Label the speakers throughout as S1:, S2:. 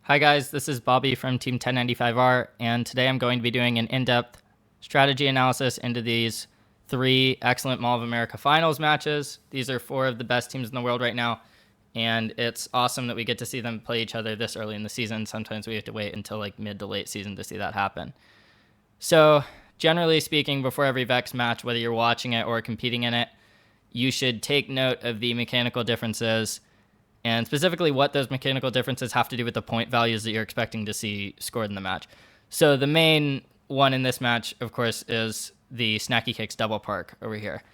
S1: Hi guys, this is Bobby from Team 1095R, and today I'm going to be doing an in-depth strategy analysis into these 3 excellent Mall of America Finals matches. These are 4 of the best teams in the world right now, and it's awesome that we get to see them play each other this early in the season. Sometimes we have to wait until like mid to late season to see that happen. So generally speaking, before every VEX match, whether you're watching it or competing in it, you should take note of the mechanical differences and specifically what those mechanical differences have to do with the point values that you're expecting to see scored in the match. So the main one in this match, of course, is the Snacky Kicks double park over here.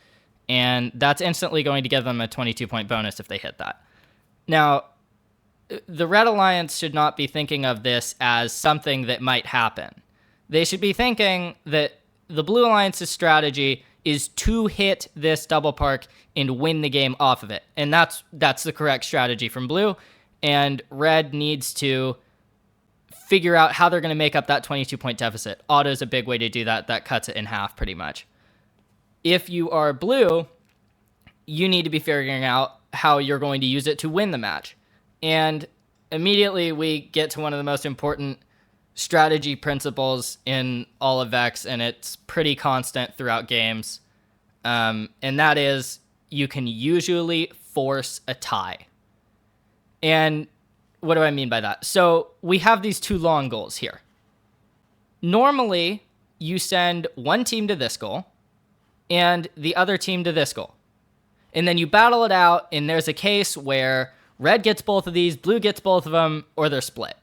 S1: And that's instantly going to give them a 22-point bonus if they hit that. Now, the Red Alliance should not be thinking of this as something that might happen. They should be thinking that the Blue Alliance's strategy is to hit this double park and win the game off of it. And that's the correct strategy from Blue. And Red needs to figure out how they're going to make up that 22-point deficit. Auto's a big way to do that. That cuts it in half pretty much. If you are Blue, you need to be figuring out how you're going to use it to win the match. And immediately we get to one of the most important strategy principles in all of VEX, and it's pretty constant throughout games. And that is you can usually force a tie. And what do I mean by that? So we have these 2 long goals here. Normally, you send one team to this goal and the other team to this goal. And then you battle it out, and there's a case where Red gets both of these, Blue gets both of them, or they're split.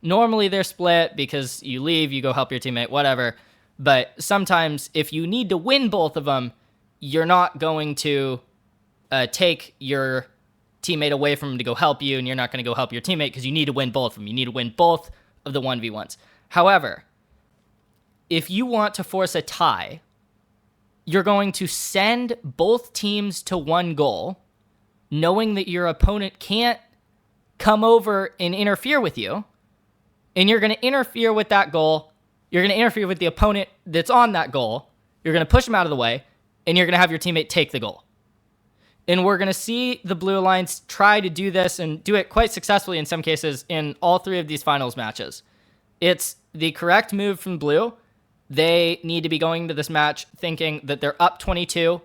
S1: Normally they're split because you leave, you go help your teammate, whatever. But sometimes if you need to win both of them, you're not going to take your teammate away from him to go help you, and you're not going to go help your teammate because you need to win both of them. You need to win both of the 1v1s. However, if you want to force a tie, you're going to send both teams to one goal, knowing that your opponent can't come over and interfere with you. And you're going to interfere with that goal. You're going to interfere with the opponent that's on that goal. You're going to push them out of the way, and you're going to have your teammate take the goal. And we're going to see the Blue Alliance try to do this and do it quite successfully in some cases in all 3 of these finals matches. It's the correct move from Blue. They need to be going to this match thinking that they're up 22,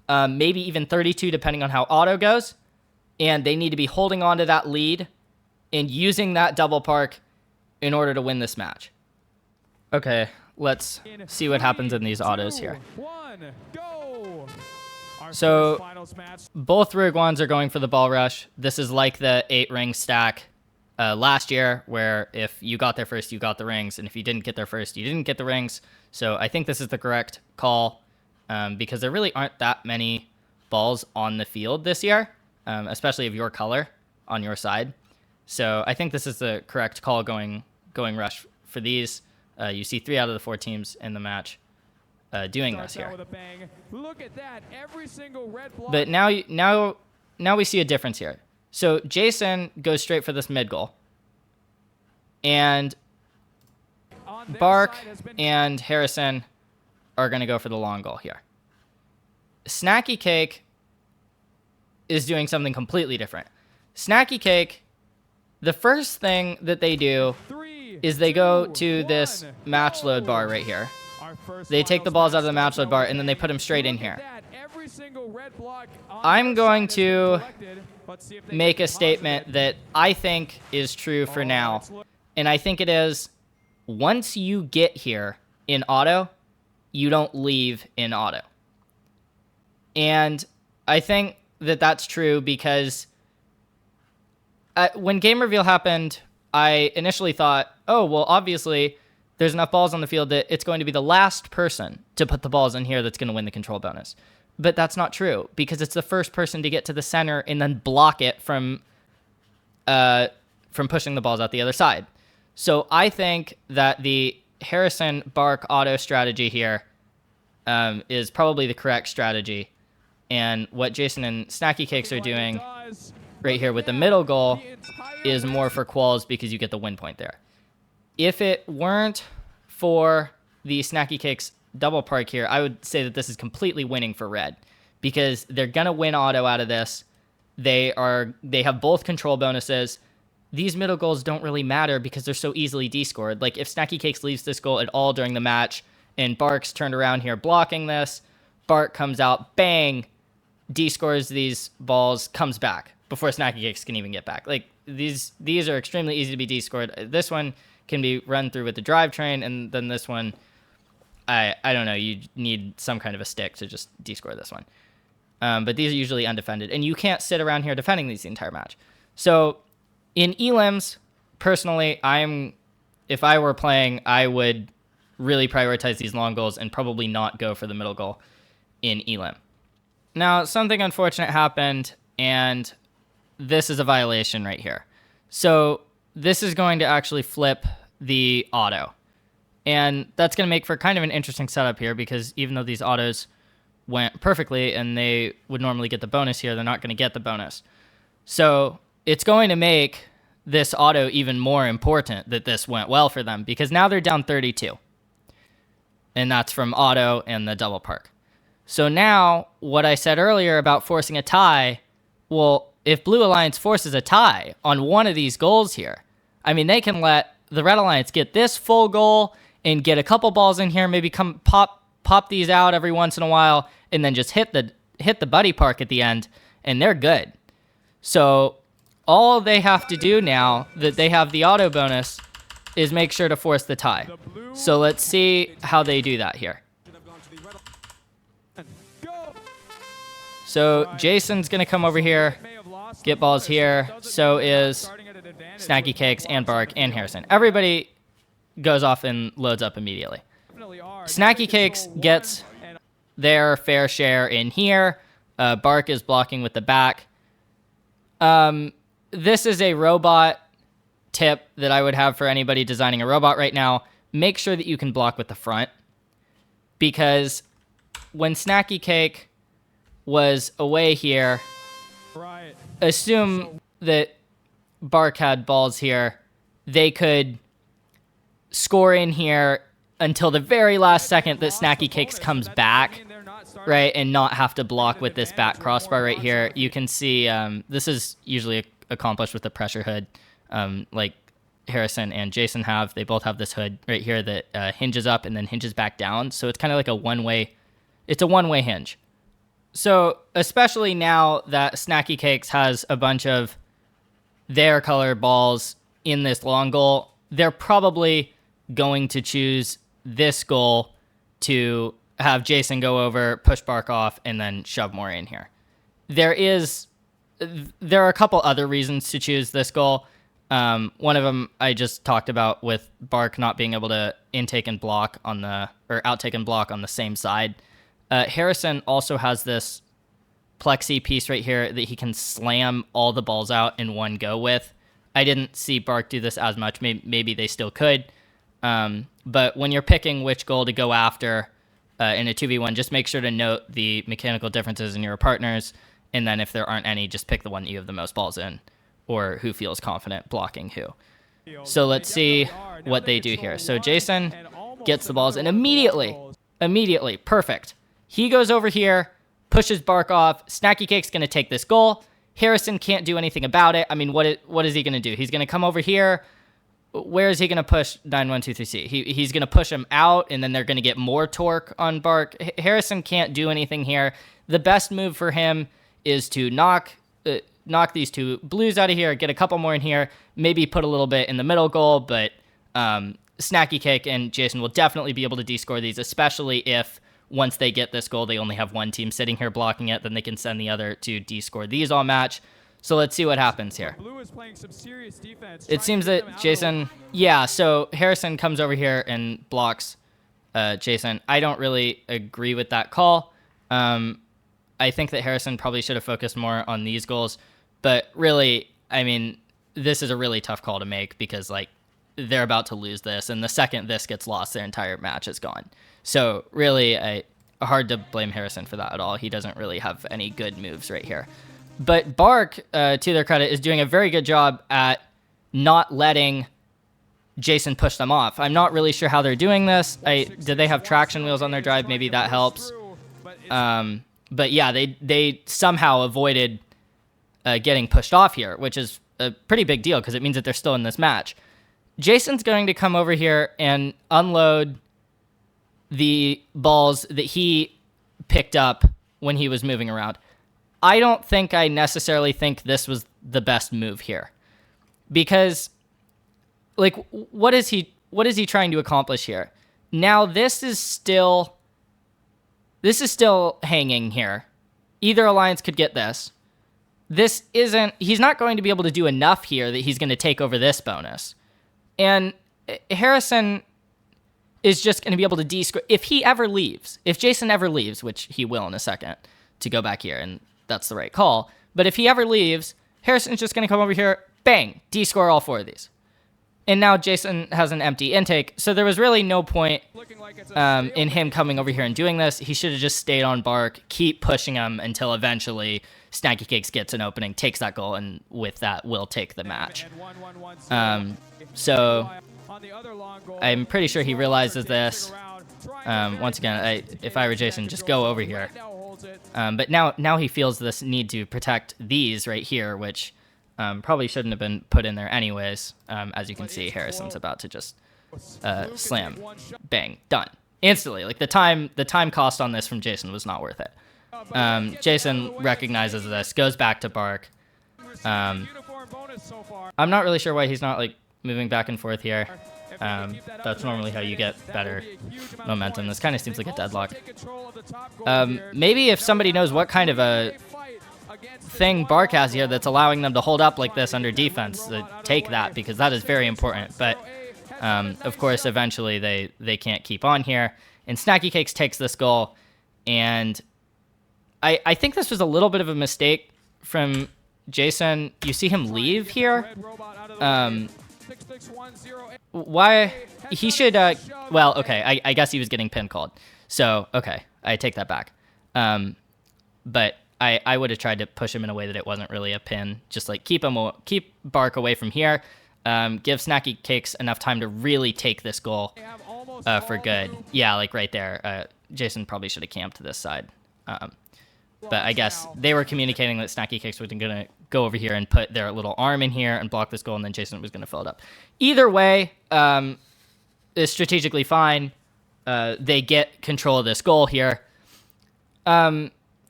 S1: maybe even 32, depending on how auto goes. And they need to be holding on to that lead and using that double park in order to win this match. Okay, let's see what happens in these autos here. So both Rig 1s are going for the ball rush. This is like the 8-ring stack last year, where if you got there first, you got the rings, and if you didn't get there first, you didn't get the rings. So I think this is the correct call because there really aren't that many balls on the field this year, especially of your color on your side. So I think this is the correct call going rush for these. You see 3 out of the 4 teams in the match doing this here. Look at that. Every single red block. But now we see a difference here. So Jason goes straight for this mid goal. And Bark and Harrison are going to go for the long goal here. Snacky Cake is doing something completely different. Snacky Cake, the first thing that they do is they go to this match load bar right here. They take the balls out of the match load bar, and then they put them straight in here. I'm going to make a statement that I think is true for now. And I think it is, once you get here in auto, you don't leave in auto. And I think that that's true because when game reveal happened, I initially thought, oh, well, obviously there's enough balls on the field that it's going to be the last person to put the balls in here that's going to win the control bonus. But that's not true because it's the first person to get to the center and then block it from pushing the balls out the other side. So I think that the Harrison Bark auto strategy here is probably the correct strategy. And what Jason and Snacky Cakes are doing right here with the middle goal is more for quals because you get the win point there. If it weren't for the Snacky Cakes double park here, I would say that this is completely winning for Red because they're going to win auto out of this. They have both control bonuses. these middle goals don't really matter because they're so easily D-scored. Like, if Snacky Cakes leaves this goal at all during the match and Bark's turned around here blocking this, Bark comes out, bang, D-scores these balls, comes back before Snacky Cakes can even get back. Like, these are extremely easy to be D-scored. This one can be run through with the drivetrain, and then this one, I don't know, you need some kind of a stick to just D-score this one. But these are usually undefended, and you can't sit around here defending these the entire match. So in elims, personally, if I were playing, I would really prioritize these long goals and probably not go for the middle goal in elim. Now, something unfortunate happened, and this is a violation right here. So this is going to actually flip the auto. And that's going to make for kind of an interesting setup here, because even though these autos went perfectly and they would normally get the bonus here, they're not going to get the bonus. So it's going to make this auto even more important that this went well for them, because now they're down 32. And that's from auto and the double park. So now what I said earlier about forcing a tie, well, if Blue Alliance forces a tie on one of these goals here, I mean, they can let the Red Alliance get this full goal and get a couple balls in here, maybe come pop these out every once in a while, and then just hit the buddy park at the end, and they're good. So all they have to do now that they have the auto bonus is make sure to force the tie. So let's see how they do that here. So Jason's going to come over here, get balls here. So is Snacky Cakes and Bark and Harrison. Everybody goes off and loads up immediately. Snacky Cakes gets their fair share in here. Bark is blocking with the back. This is a robot tip that I would have for anybody designing a robot right now. Make sure that you can block with the front, because when Snacky Cake was away here, assume that Bark had balls here. They could score in here until the very last second that Snacky Cakes comes back, right, and not have to block with this back crossbar right here. You can see this is usually accomplished with the pressure hood, like Harrison and Jason have. They both have this hood right here that hinges up and then hinges back down. So it's kind of like a one-way hinge. So especially now that Snacky Cakes has a bunch of their color balls in this long goal, they're probably going to choose this goal to have Jason go over, push Bark off, and then shove more in here. There are a couple other reasons to choose this goal. One of them I just talked about, with Bark not being able to outtake and block on the same side. Harrison also has this plexi piece right here that he can slam all the balls out in one go with. I didn't see Bark do this as much. Maybe they still could. But when you're picking which goal to go after in a 2v1, just make sure to note the mechanical differences in your partners. And then if there aren't any, just pick the one that you have the most balls in, or who feels confident blocking who. So let's see what they do here. So Jason gets the balls, and immediately, perfect. He goes over here, pushes Bark off. Snacky Cake's going to take this goal. Harrison can't do anything about it. I mean, what is he going to do? He's going to come over here. Where is he going to push 9123C? He's going to push him out, and then they're going to get more torque on Bark. Harrison can't do anything here. The best move for him is to knock these two blues out of here, get a couple more in here, maybe put a little bit in the middle goal, but Snacky Cake and Jason will definitely be able to descore these, especially if once they get this goal, they only have one team sitting here blocking it, then they can send the other to descore these all match. So let's see what happens here.
S2: Blue is playing some serious defense.
S1: It seems that Jason, so Harrison comes over here and blocks Jason. I don't really agree with that call. I think that Harrison probably should have focused more on these goals, but really, I mean, this is a really tough call to make, because like they're about to lose this, and the second this gets lost, their entire match is gone. So really, hard to blame Harrison for that at all. He doesn't really have any good moves right here. But Bark, to their credit, is doing a very good job at not letting Jason push them off. I'm not really sure how they're doing this. Did they have traction wheels on their drive? Maybe that helps. But yeah, they somehow avoided getting pushed off here, which is a pretty big deal because it means that they're still in this match. Jason's going to come over here and unload the balls that he picked up when he was moving around. I necessarily think this was the best move here. Because, like, what is he trying to accomplish here? Now, this is still hanging here. Either alliance could get this. He's not going to be able to do enough here that he's going to take over this bonus. And Harrison is just going to be able to de-score. If Jason ever leaves, which he will in a second, to go back here, and that's the right call. But if he ever leaves, Harrison's just going to come over here, bang, de-score all 4 of these. And now Jason has an empty intake, so there was really no point in him coming over here and doing this. He should have just stayed on Bark, keep pushing him until eventually Snacky Cakes gets an opening, takes that goal, and with that will take the match. So I'm pretty sure he realizes this. Once again, if I were Jason, just go over here. But now he feels this need to protect these right here, which probably shouldn't have been put in there anyways. As you can see, Harrison's about to just slam, bang, done instantly. Like the time cost on this from Jason was not worth it. Jason recognizes this, goes back to Bark. I'm not really sure why he's not like moving back and forth here. That's normally how you get better momentum. This kind of seems like a deadlock. Maybe if somebody knows what kind of a thing Bark has here that's allowing them to hold up like this under defense, take that, because that is very important. But of course, eventually they can't keep on here. And Snacky Cakes takes this goal. And I think this was a little bit of a mistake from Jason. You see him leave here. Why? He should, well, okay, I guess he was getting pin called. So, okay, I take that back. But I would have tried to push him in a way that it wasn't really a pin. Just like keep Bark away from here. Give Snacky Cakes enough time to really take this goal for good. Yeah, like right there. Jason probably should have camped to this side. But I guess they were communicating that Snacky Cakes was going to go over here and put their little arm in here and block this goal, and then Jason was going to fill it up. Either way, is strategically fine. They get control of this goal here.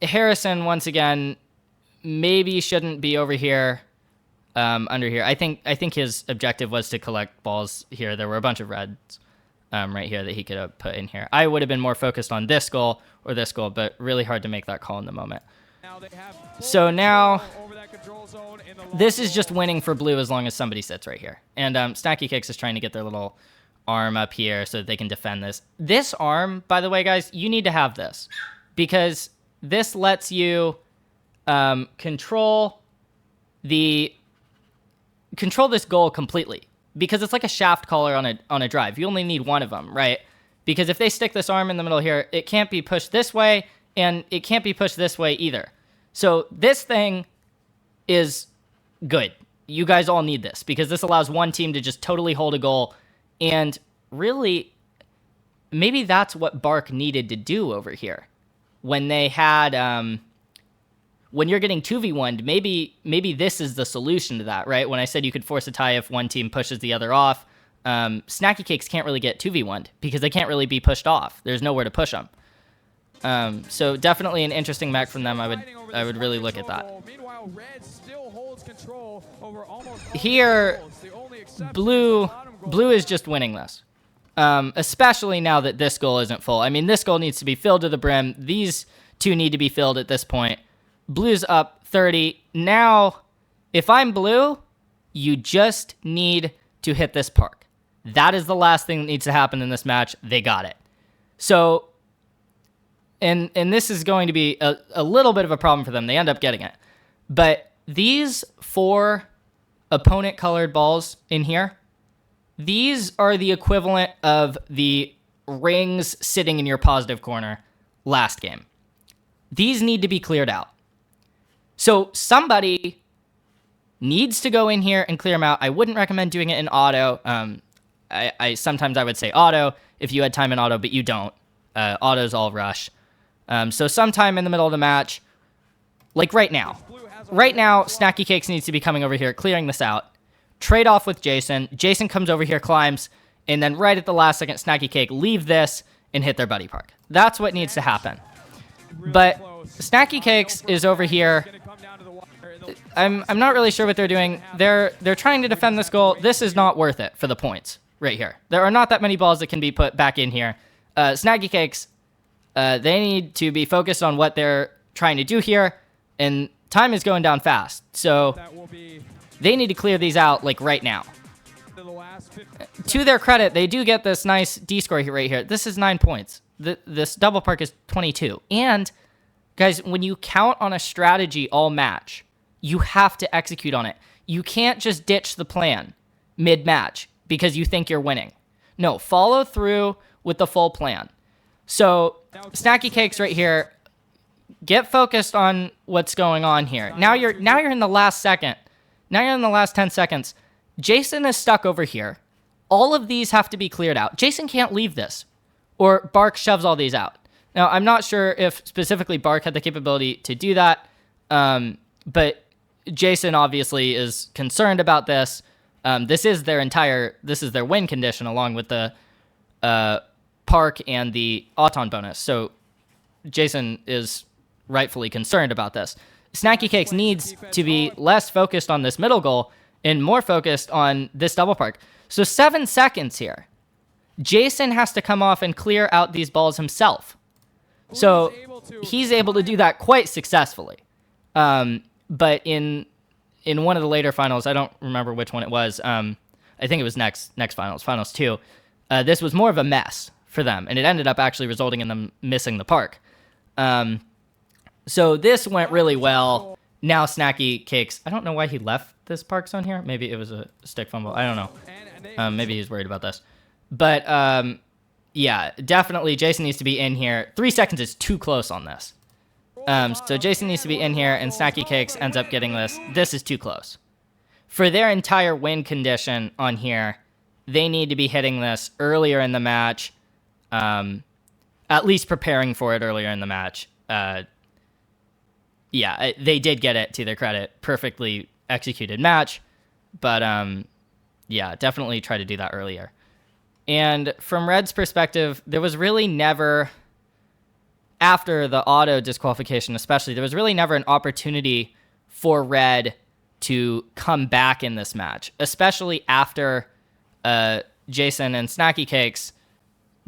S1: Harrison, once again, maybe shouldn't be over here, under here. I think his objective was to collect balls here. There were a bunch of reds right here that he could have put in here. I would have been more focused on this goal or this goal, but really hard to make that call in the moment. So now this is just winning for blue as long as somebody sits right here. And Snacky Cakes is trying to get their little arm up here so that they can defend this. This arm, by the way, guys, you need to have this because this lets you control this goal completely, because it's like a shaft collar on a drive. You only need one of them, right? Because if they stick this arm in the middle here, it can't be pushed this way, and it can't be pushed this way either. So this thing is good. You guys all need this, because this allows one team to just totally hold a goal, and really, maybe that's what Bark needed to do over here. When they had, when you're getting 2v1'd, maybe this is the solution to that, right? When I said you could force a tie if one team pushes the other off, Snacky Cakes can't really get 2v1'd because they can't really be pushed off. There's nowhere to push them. So definitely an interesting mech from them. I would really look at that. Here, blue is just winning this. Especially now that this goal isn't full. I mean, this goal needs to be filled to the brim. These two need to be filled at this point. Blue's up 30. Now, if I'm blue, you just need to hit this park. That is the last thing that needs to happen in this match. They got it. So, and this is going to be a little bit of a problem for them. They end up getting it. But these 4 opponent-colored balls in here, these are the equivalent of the rings sitting in your positive corner last game. These need to be cleared out. So somebody needs to go in here and clear them out. I wouldn't recommend doing it in auto. Sometimes I would say auto if you had time in auto, but you don't. Auto's all rush. So sometime in the middle of the match, like right now, right now, Snacky Cakes needs to be coming over here, clearing this out. Trade off with Jason. Jason comes over here, climbs, and then right at the last second, Snacky Cake leave this and hit their buddy park. That's what needs to happen. But Snacky Cakes is over here. I'm not really sure what they're doing. They're trying to defend this goal. This is not worth it for the points right here. There are not that many balls that can be put back in here. Snacky Cakes, they need to be focused on what they're trying to do here, and time is going down fast. So they need to clear these out like right now. To their credit, they do get this nice D score right here. This is 9 points. This double park is 22. And guys, when you count on a strategy all match, you have to execute on it. You can't just ditch the plan mid-match because you think you're winning. No, follow through with the full plan. So Snacky Cakes right here, get focused on what's going on here. Now you're in the last second. Now you're in the last 10 seconds. Jason is stuck over here. All of these have to be cleared out. Jason can't leave this, or Bark shoves all these out. Now, I'm not sure if specifically Bark had the capability to do that, but Jason obviously is concerned about this. This is their win condition along with the Park and the Auton bonus. So Jason is rightfully concerned about this. Snacky Cakes needs to be less focused on this middle goal and more focused on this double park. So 7 seconds here. Jason has to come off and clear out these balls himself. So he's able to do that quite successfully. But in one of the later finals, I don't remember which one it was. I think it was next finals 2. This was more of a mess for them, and it ended up actually resulting in them missing the park. So this went really well. Now Snacky Cakes, I don't know why he left this park zone here. Maybe it was a stick fumble. I don't know. Maybe he's worried about this. But yeah, definitely Jason needs to be in here. 3 seconds is too close on this. So Jason needs to be in here, and Snacky Cakes ends up getting this. This is too close. For their entire win condition on here, they need to be hitting this earlier in the match, at least preparing for it earlier in the match. Yeah, they did get it, to their credit. Perfectly executed match, but yeah, definitely try to do that earlier. And from Red's perspective, there was really never, after the auto disqualification especially, there was really never an opportunity for Red to come back in this match, especially after Jason and Snacky Cakes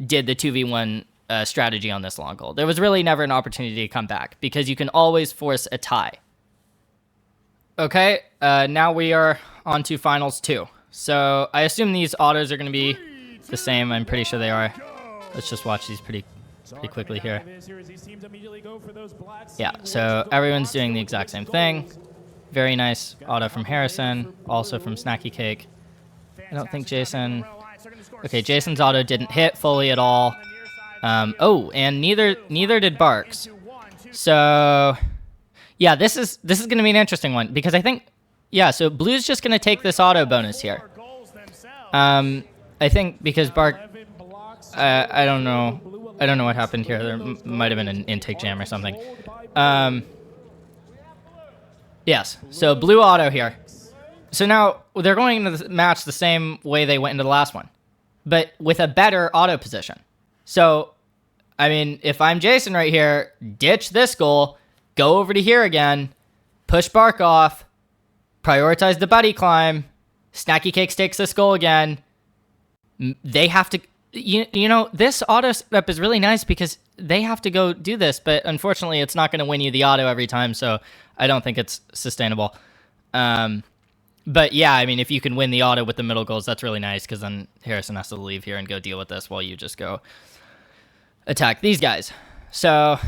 S1: did the 2v1 strategy on this long goal. There was really never an opportunity to come back because you can always force a tie. Okay, now we are on to finals 2. So I assume these autos are going to be the same. I'm pretty sure they are. Let's just watch these pretty quickly here. Yeah, so everyone's doing the exact same thing. Very nice auto from Harrison, also from Snacky Cake. I don't think Jason... Okay, Jason's auto didn't hit fully at all. Oh, and neither did Barks. So, yeah, this is going to be an interesting one because I think, yeah, so Blue's just going to take this auto bonus here. I think because Bark, I don't know what happened here. There might have been an intake jam or something. Yes, so Blue auto here. So now they're going into the match the same way they went into the last one, but with a better auto position. So, I mean, if I'm Jason right here, ditch this goal, go over to here again, push Bark off, prioritize the buddy climb, Snacky Cakes takes this goal again. They have to, you know, this auto setup is really nice because they have to go do this, but unfortunately it's not going to win you the auto every time, so I don't think it's sustainable. But yeah, I mean, if you can win the auto with the middle goals, that's really nice because then Harrison has to leave here and go deal with this while you just go attack these guys. So,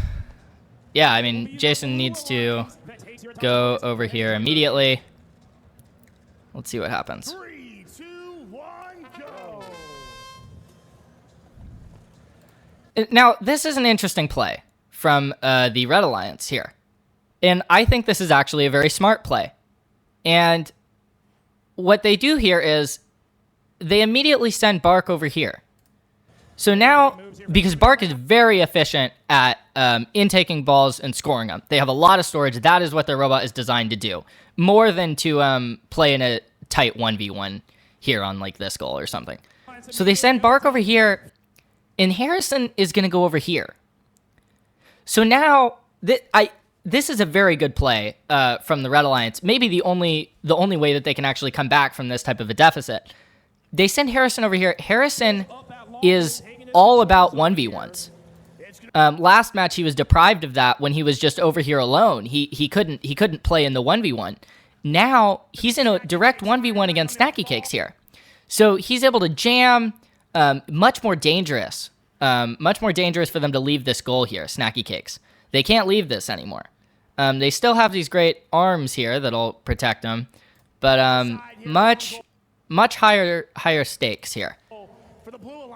S1: yeah, I mean, Jason needs to go over here immediately. Let's see what happens.
S3: 3, 2, 1, go!
S1: Now, this is an interesting play from the Red Alliance here. And I think this is actually a very smart play. And what they do here is they immediately send Bark over here. So now, because Bark is very efficient at intaking balls and scoring them, they have a lot of storage. That is what their robot is designed to do, more than to play in a tight 1v1 here on like this goal or something. So they send Bark over here, and Harrison is going to go over here. So now, this is a very good play from the Red Alliance. Maybe the only way that they can actually come back from this type of a deficit. They send Harrison over here. Harrison is all about 1v1s. Last match he was deprived of that when he was just over here alone. He couldn't play in the 1v1. Now he's in a direct 1v1 against Snacky Cakes here. So he's able to jam, much more dangerous for them to leave this goal here, Snacky Cakes. They can't leave this anymore. They still have these great arms here that'll protect them, but much higher stakes here.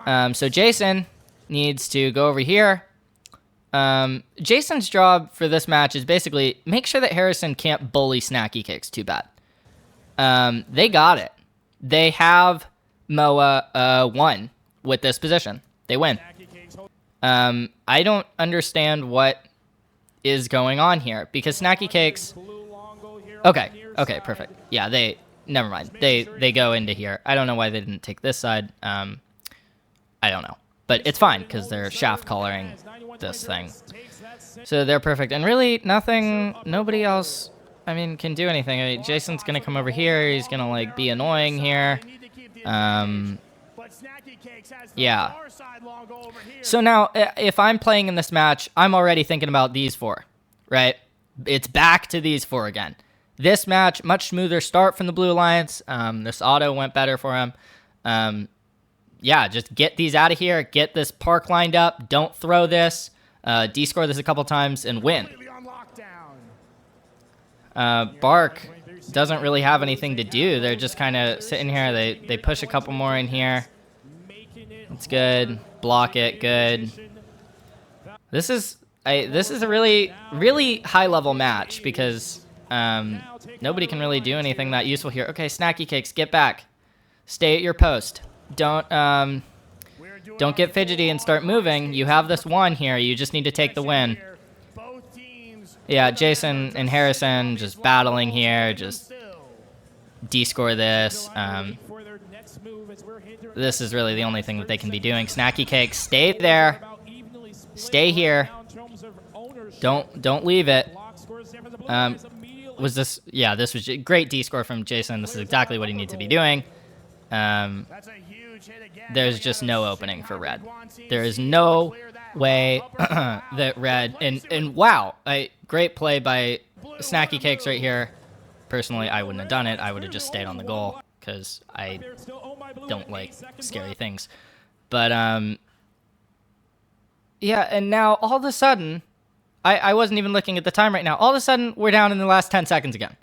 S1: So Jason needs to go over here. Jason's job for this match is basically make sure that Harrison can't bully Snacky Cakes too bad. They got it. They have Moa won with this position. They win. I don't understand what is going on here because Snacky Cakes. Okay, perfect. Yeah, never mind. They go into here. I don't know why they didn't take this side. I don't know, but it's fine because they're shaft collaring this thing. So they're perfect, and really nobody else, I mean, can do anything. I mean, Jason's gonna come over here. He's gonna like be annoying here. Yeah. So now, if I'm playing in this match, I'm already thinking about these four, right? It's back to these four again. This match, much smoother start from the Blue Alliance. This auto went better for him. Yeah, just get these out of here. Get this park lined up. Don't throw this. D-score this a couple times and win. Bark doesn't really have anything to do. They're just kind of sitting here. They push a couple more in here. It's good. Block it. Good. This is a really high level match because nobody can really do anything that useful here. Okay, Snacky Cakes, get back. Stay at your post. Don't get fidgety and start moving. You have this one here. You just need to take the win. Yeah, Jason and Harrison just battling here. Just D-score this. This is really the only thing that they can be doing. Snacky Cakes, stay there. Stay here. Don't leave it. Was this? Yeah, this was great D-score from Jason. This is exactly what he needs to be doing. There's just no opening for Red. There is no way that Red and wow, great play by Snacky Cakes right here. Personally, I wouldn't have done it. I would have just stayed on the goal because I don't like scary things. But yeah, and now all of a sudden, I wasn't even looking at the time right now. All of a sudden, we're down in the last 10 seconds again.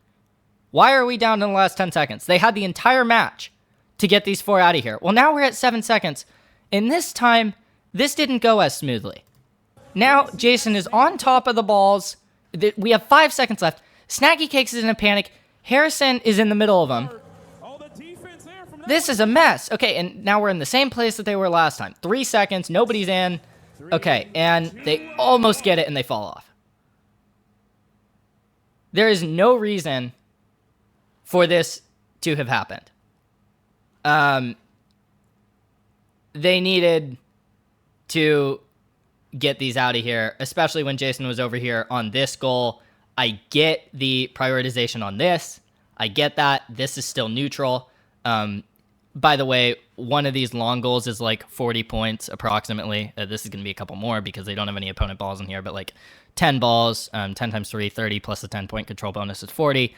S1: Why are we down in the last 10 seconds? They had the entire match to get these four out of here. Well, now we're at 7 seconds. And this time, this didn't go as smoothly. Now, Jason is on top of the balls. We have 5 seconds left. Snacky Cakes is in a panic. Harrison is in the middle of them. This is a mess. Okay, and now we're in the same place that they were last time. 3 seconds, nobody's in. Okay, and they almost get it and they fall off. There is no reason for this to have happened. They needed to get these out of here, especially when Jason was over here on this goal. I get the prioritization on this. I get that. This is still neutral. By the way, one of these long goals is like 40 points approximately. This is going to be a couple more because they don't have any opponent balls in here, but like 10 balls, 10 times 3, 30 plus the 10-point control bonus is 40.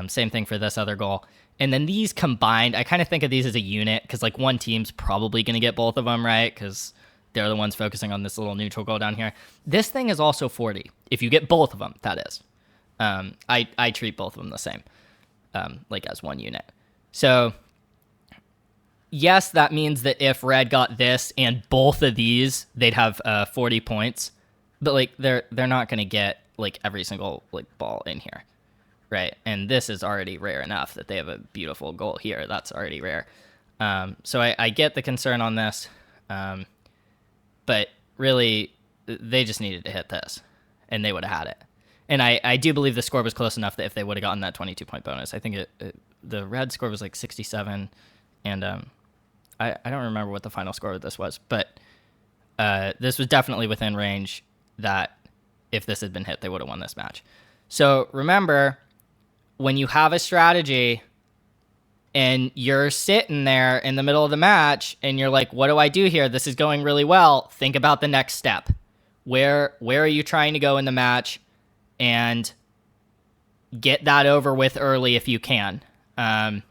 S1: Same thing for this other goal. And then these combined, I kind of think of these as a unit because like one team's probably going to get both of them, right? Because they're the ones focusing on this little neutral goal down here. This thing is also 40. If you get both of them, that is. I treat both of them the same, like as one unit. So yes, that means that if Red got this and both of these, they'd have 40 points. But like they're not going to get like every single like ball in here. Right, and this is already rare enough that they have a beautiful goal here. That's already rare. So I get the concern on this. But really, they just needed to hit this, and they would have had it. And I do believe the score was close enough that if they would have gotten that 22-point bonus, I think the red score was like 67, and I don't remember what the final score of this was, but this was definitely within range that if this had been hit, they would have won this match. So remember, when you have a strategy and you're sitting there in the middle of the match and you're like, what do I do here? This is going really well. Think about the next step. Where are you trying to go in the match? And get that over with early if you can. And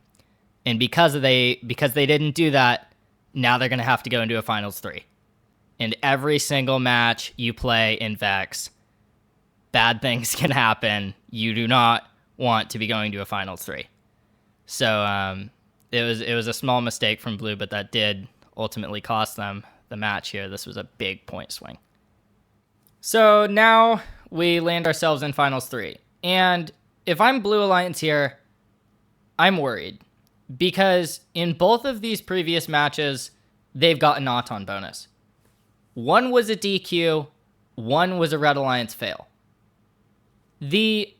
S1: because they didn't do that, now they're going to have to go into a Finals 3. And every single match you play in VEX, bad things can happen. You do not want to be going to a Finals 3. So it was a small mistake from Blue, but that did ultimately cost them the match here. This was a big point swing. So now we land ourselves in Finals 3. And if I'm Blue Alliance here, I'm worried. Because in both of these previous matches, they've gotten Auton bonus. One was a DQ, one was a Red Alliance fail. The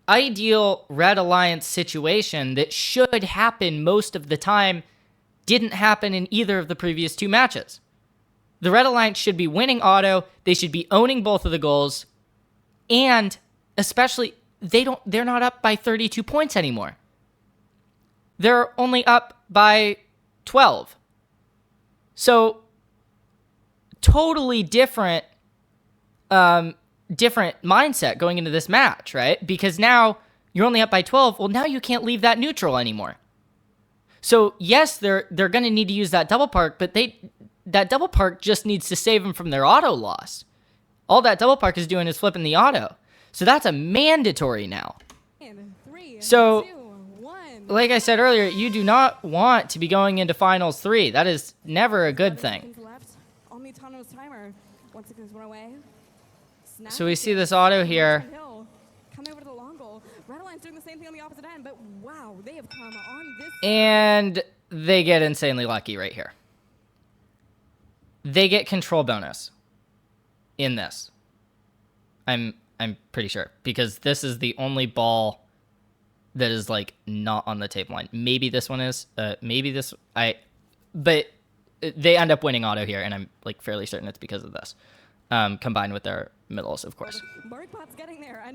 S1: ideal Red Alliance situation that should happen most of the time didn't happen in either of the previous two matches. The Red Alliance should be winning auto, they should be owning both of the goals, and especially they're not up by 32 points anymore. They're only up by 12. So totally different mindset going into this match, right? Because now you're only up by 12. Well, now you can't leave that neutral anymore. So yes, they're going to need to use that double park, but that double park just needs to save them from their auto loss. All that double park is doing is flipping the auto. So that's a mandatory now. So, like I said earlier, you do not want to be going into Finals 3. That is never a good thing. So we see this auto here. And they get insanely lucky right here. They get control bonus in this. I'm pretty sure, because this is the only ball that is like not on the tape line. Maybe this one is. But they end up winning auto here, and I'm like fairly certain it's because of this, combined with their middles, of course.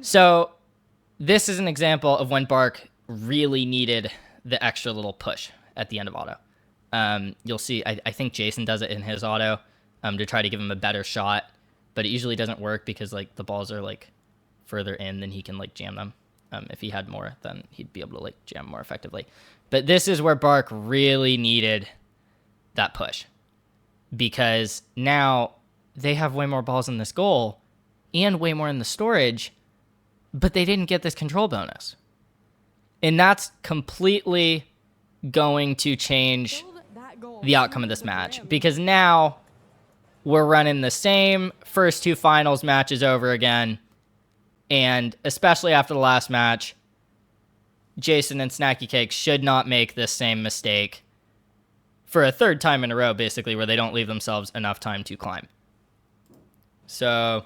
S1: So this is an example of when Bark really needed the extra little push at the end of auto. You'll see, I think Jason does it in his auto to try to give him a better shot, but it usually doesn't work because like the balls are like further in than he can like jam them. If he had more, then he'd be able to like jam more effectively. But this is where Bark really needed that push, because now they have way more balls in this goal and way more in the storage, but they didn't get this control bonus. And that's completely going to change the outcome of this match, because now we're running the same first two finals matches over again. And especially after the last match, Jason and Snacky Cake should not make this same mistake for a third time in a row, basically, where they don't leave themselves enough time to climb. So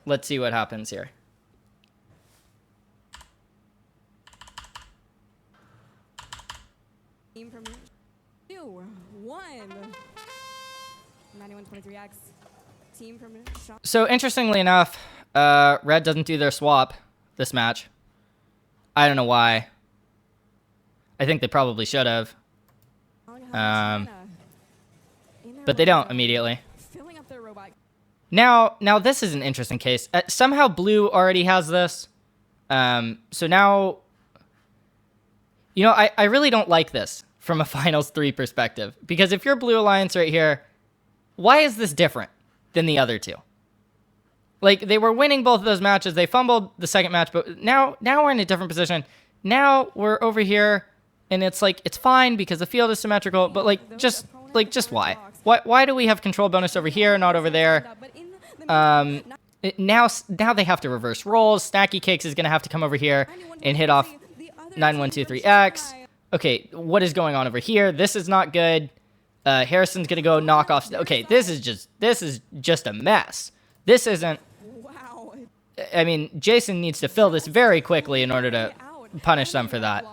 S1: let's see what happens here.
S4: Team from 2-1. 91-23X. Team from
S1: So interestingly enough, Red doesn't do their swap this match. I don't know why. I think they probably should have. But they don't immediately. Now this is an interesting case. Somehow Blue already has this. So now, you know, I really don't like this from a Finals 3 perspective. Because if you're Blue Alliance right here, why is this different than the other two? Like, they were winning both of those matches. They fumbled the second match, but now we're in a different position. Now we're over here, and it's like, it's fine because the field is symmetrical, but just why? Why do we have control bonus over here, not over there? Now they have to reverse roles. Snacky Cakes is going to have to come over here and hit off 9123X. Okay, what is going on over here? This is not good. Harrison's gonna go knock off. Okay, this is just a mess. This isn't.
S4: Wow.
S1: I mean, Jason needs to fill this very quickly in order to punish them for that,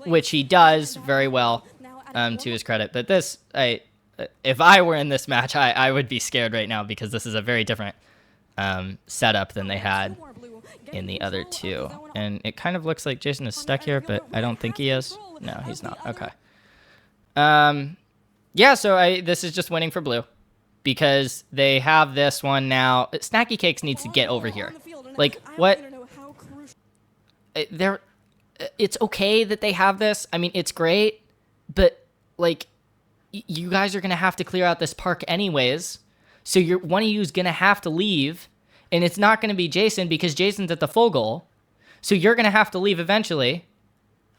S1: which he does very well, to his credit. But this, if I were in this match, I would be scared right now because this is a very different setup than they had in the other two. And it kind of looks like Jason is stuck here, but I don't think he is. No, he's not. Okay. Yeah, so this is just winning for blue because they have this one now. Snacky Cakes needs to get over here. Like, what? It's okay that they have this. I mean, it's great, but like, you guys are gonna have to clear out this park anyways. So one of you is gonna have to leave, and it's not gonna be Jason because Jason's at the full goal. So you're gonna have to leave eventually,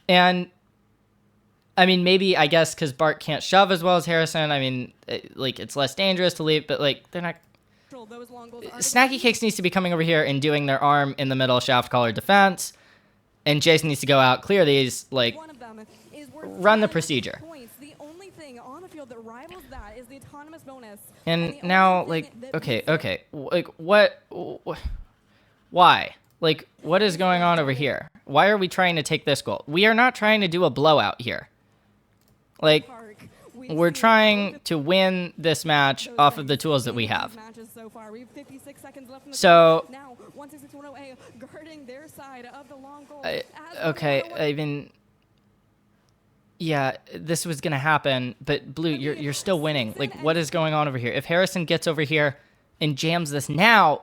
S1: and I mean, maybe, I guess, because Bart can't shove as well as Harrison. I mean, like, it's less dangerous to leave, but, like, they're not... Snacky Cakes needs to be coming over here and doing their arm in the middle shaft collar defense, and Jason needs to go out, clear these, like, run the procedure. And now, like, okay, like, what, why? Like, what is going on over here? Why are we trying to take this goal? We are not trying to do a blowout here. Like, we're trying to win this match off of the tools that we have. So, okay, I mean, yeah, this was gonna happen, but Blue, you're still winning. Like, what is going on over here? If Harrison gets over here and jams this now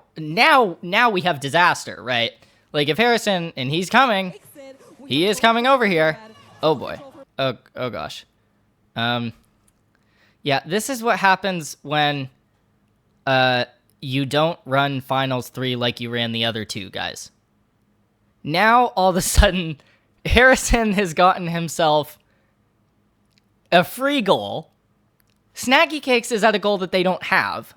S1: we have disaster, right? Like, if Harrison, and he's coming, he is coming over here. Oh boy. Oh gosh. Yeah, this is what happens when you don't run finals 3 like you ran the other 2, guys. Now all of a sudden Harrison has gotten himself a free goal. Snacky Cakes is at a goal that they don't have.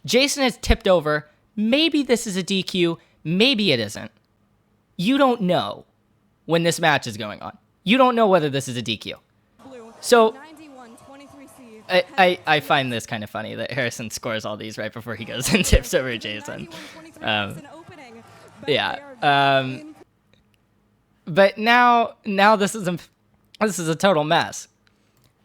S1: Jason is tipped over. Maybe this is a DQ, maybe it isn't. You don't know when this match is going on. You don't know whether this is a DQ. So, I find this kind of funny that Harrison scores all these right before he goes and tips over Jason. Yeah. But now this is a total mess.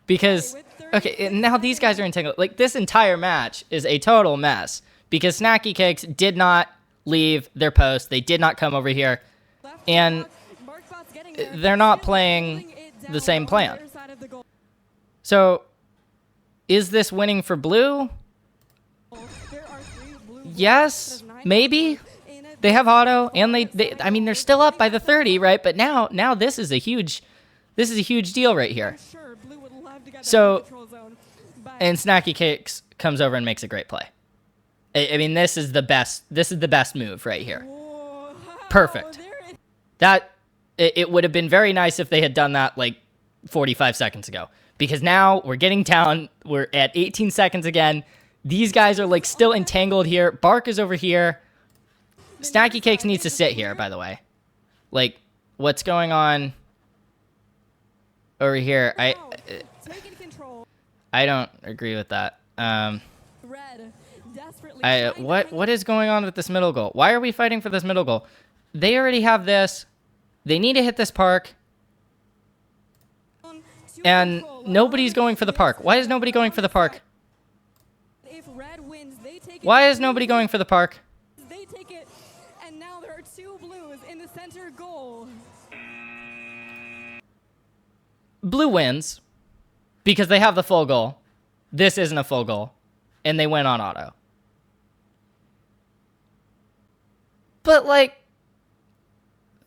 S1: Because, okay, now these guys are entangled. Like, this entire match is a total mess. Because Snacky Cakes did not leave their post. They did not come over here. And they're not playing the same plan. So, is this winning for blue? Yes, maybe. They have auto, and I mean, they're still up by the 30, right? But now this is a huge deal right here. So, and Snacky Cakes comes over and makes a great play. I mean, this is the best move right here. Perfect. It would have been very nice if they had done that like 45 seconds ago. Because now we're getting down. We're at 18 seconds again. These guys are like still entangled here. Bark is over here. Snacky Cakes needs to sit here, by the way. Like, what's going on over here? I don't agree with that. What is going on with this middle goal? Why are we fighting for this middle goal? They already have this. They need to hit this park. And nobody's going for the park. Why is nobody going for the park? Why is nobody going for the park?
S4: They take it, and now there are 2 blues in the center goal.
S1: Blue wins because they have the full goal. This isn't a full goal, and they win on auto. But, like,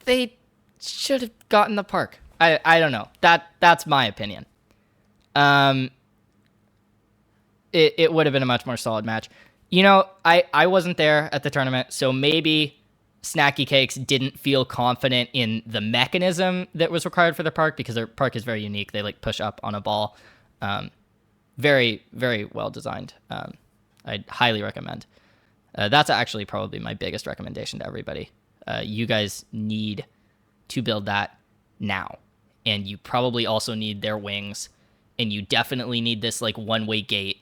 S1: they should have gotten the park. I don't know. That's my opinion. It would have been a much more solid match. You know, I wasn't there at the tournament, so maybe Snacky Cakes didn't feel confident in the mechanism that was required for their park because their park is very unique. They like push up on a ball. Very, very well designed. I'd highly recommend. That's actually probably my biggest recommendation to everybody. You guys need to build that now. And you probably also need their wings and you definitely need this like one-way gate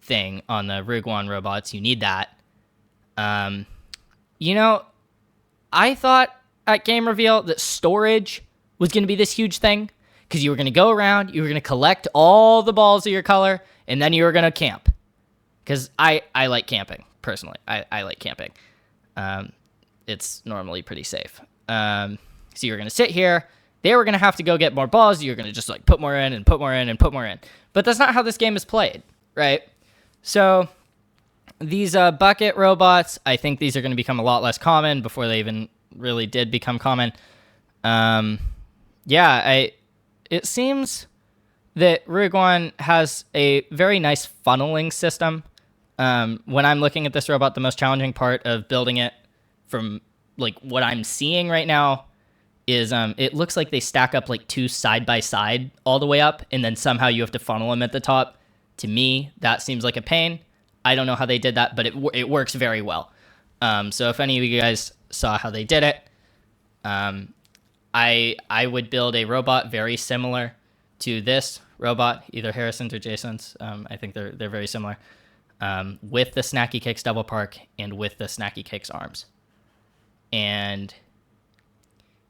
S1: thing on the Ruguan robots. You need that. You know, I thought at game reveal that storage was going to be this huge thing, because you were going to go around, you were going to collect all the balls of your color, and then you were going to camp. Because I like camping, personally. I like camping. It's normally pretty safe. So you were going to sit here. They were going to have to go get more balls. You're going to just like put more in and put more in and put more in. But that's not how this game is played, right? So these bucket robots, I think these are going to become a lot less common before they even really did become common. It seems that Ruguan has a very nice funneling system. When I'm looking at this robot, the most challenging part of building it from like what I'm seeing right now is it looks like they stack up like two side by side all the way up, and then somehow you have to funnel them at the top. To me, that seems like a pain. I don't know how they did that, but it works very well. So if any of you guys saw how they did it, I would build a robot very similar to this robot, either Harrison's or Jason's. I think they're very similar, with the Snacky Cakes double park and with the Snacky Cakes arms. And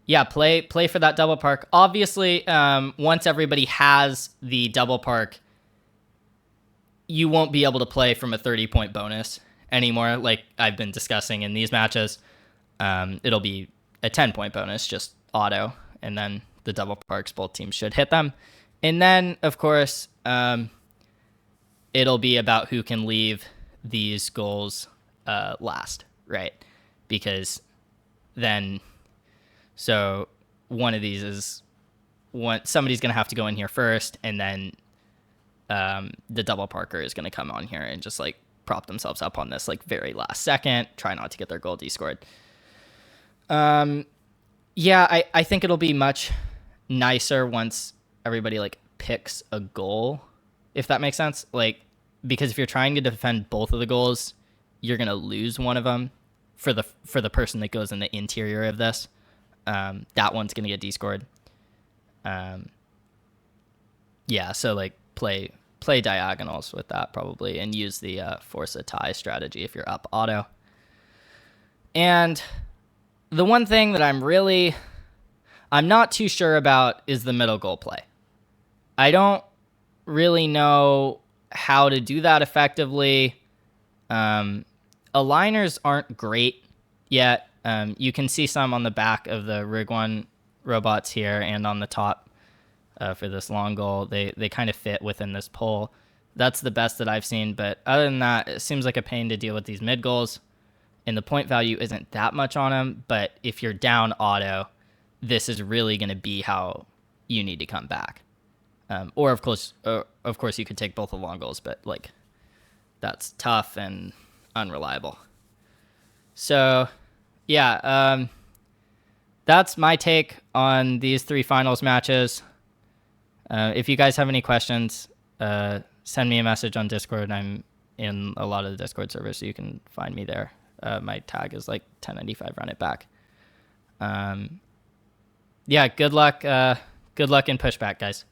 S1: yeah, play for that double park. Obviously, once everybody has the double park, you won't be able to play from a 30-point bonus anymore, like I've been discussing in these matches. It'll be a 10-point bonus, just auto, and then the double parks, both teams should hit them. And then, of course, it'll be about who can leave these goals last, right? Because then, so one of these is somebody's going to have to go in here first, and then the double parker is going to come on here and just like prop themselves up on this like very last second, try not to get their goal descored. Yeah, I think it'll be much nicer once everybody like picks a goal, if that makes sense. Like, because if you're trying to defend both of the goals, you're gonna lose one of them for the person that goes in the interior of this. That one's gonna get descored. Yeah, so like play diagonals with that probably, and use the force a tie strategy if you're up auto. And the one thing that I'm not too sure about is the middle goal play. I don't really know how to do that effectively. Aligners aren't great yet. You can see some on the back of the Ruguan robots here and on the top for this long goal. They kind of fit within this pole. That's the best that I've seen, but other than that, it seems like a pain to deal with these mid goals. And the point value isn't that much on them, but if you're down auto, this is really going to be how you need to come back. Or of course, you could take both the long goals, but like that's tough and unreliable. So, yeah, that's my take on these three finals matches. If you guys have any questions, send me a message on Discord. I'm in a lot of the Discord servers, so you can find me there. My tag is like 1095 run it back. Yeah, good luck in pushback, guys.